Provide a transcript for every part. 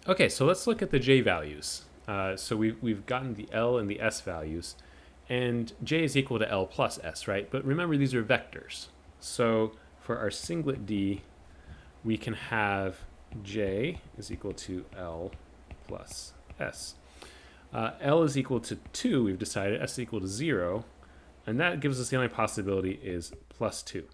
Okay, so let's look at the J values. So we've gotten the L and the S values, and J is equal to L plus S, right? But remember, these are vectors. So for our singlet D, we can have J is equal to L plus S. L is equal to 2, we've decided, S is equal to 0, and that gives us the only possibility is plus 2.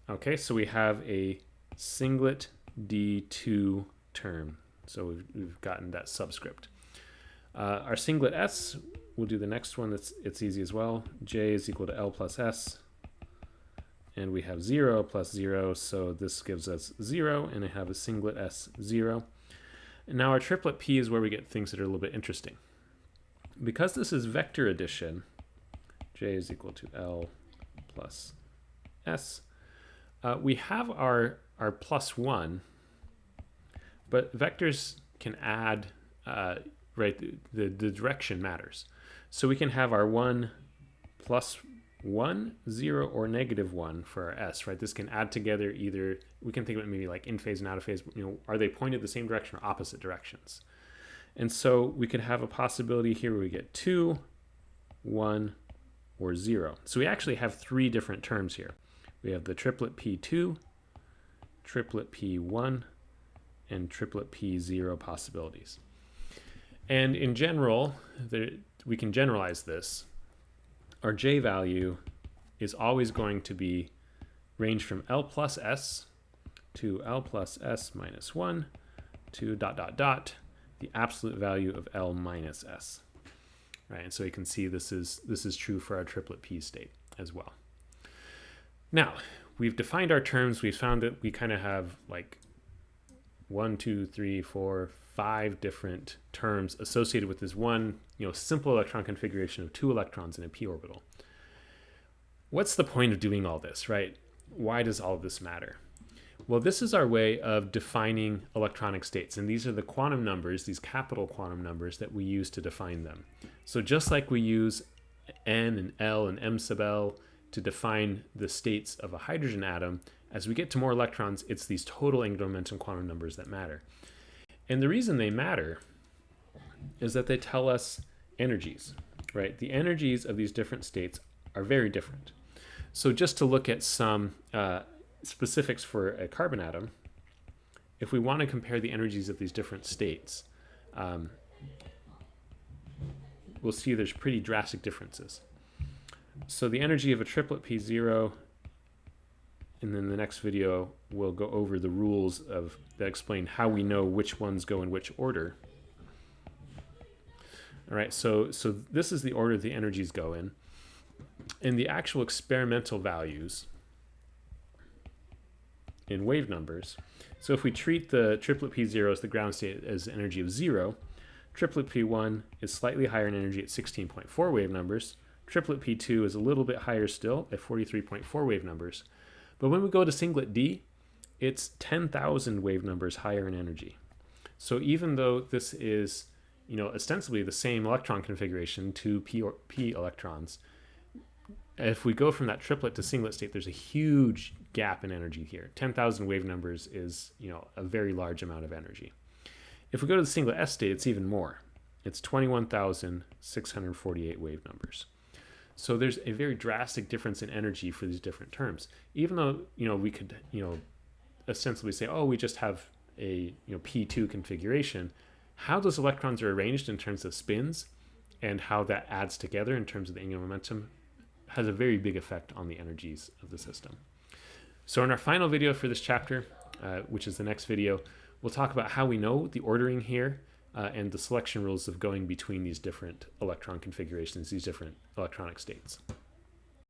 Okay, so we have a singlet D2 term. So we've gotten that subscript. Our singlet S, we'll do the next one. It's easy as well. J is equal to L plus S. And we have 0 plus 0, so this gives us 0, and I have a singlet S 0. And now our triplet P is where we get things that are a little bit interesting. Because this is vector addition, J is equal to L plus S, we have our plus 1, but vectors can add, right, the direction matters. So we can have our 1 plus 1, 0, or negative 1 for our S, right? This can add together either, we can think of it maybe like in phase and out of phase, are they pointed the same direction or opposite directions? And so we could have a possibility here where we get 2, 1, or 0. So we actually have 3 different terms here. We have the triplet P2, triplet P1, and triplet P0 possibilities. And in general, we can generalize this. Our J value is always going to be range from L plus S to L plus S minus 1 to ... the absolute value of L minus S. Right, and so you can see this is true for our triplet P state as well. Now, we've defined our terms. We've found that we kind of have like 1, 2, 3, 4, 5 different terms associated with this one, simple electron configuration of 2 electrons in a p orbital. What's the point of doing all this, right? Why does all of this matter? Well, this is our way of defining electronic states, and these are the quantum numbers, these capital quantum numbers that we use to define them. So just like we use N and L and M sub L to define the states of a hydrogen atom, as we get to more electrons, it's these total angular momentum quantum numbers that matter. And the reason they matter is that they tell us energies, right? The energies of these different states are very different. So just to look at some specifics for a carbon atom, if we want to compare the energies of these different states, we'll see there's pretty drastic differences. So the energy of a triplet P0, and then the next video we'll go over the rules that explain how we know which ones go in which order. All right, so this is the order the energies go in. And the actual experimental values in wave numbers. So if we treat the triplet P0 as the ground state as energy of 0, triplet P1 is slightly higher in energy at 16.4 wave numbers. Triplet P2 is a little bit higher still at 43.4 wave numbers. But when we go to singlet D, it's 10,000 wave numbers higher in energy. So even though this is, ostensibly the same electron configuration, 2 p electrons, if we go from that triplet to singlet state, there's a huge gap in energy here. 10,000 wave numbers is, a very large amount of energy. If we go to the singlet S state, it's even more. It's 21,648 wave numbers. So there's a very drastic difference in energy for these different terms. Even though, we could, ostensibly say, oh, we just have a, P2 configuration, how those electrons are arranged in terms of spins and how that adds together in terms of the angular momentum has a very big effect on the energies of the system. So in our final video for this chapter, which is the next video, we'll talk about how we know the ordering here and the selection rules of going between these different electron configurations, these different electronic states.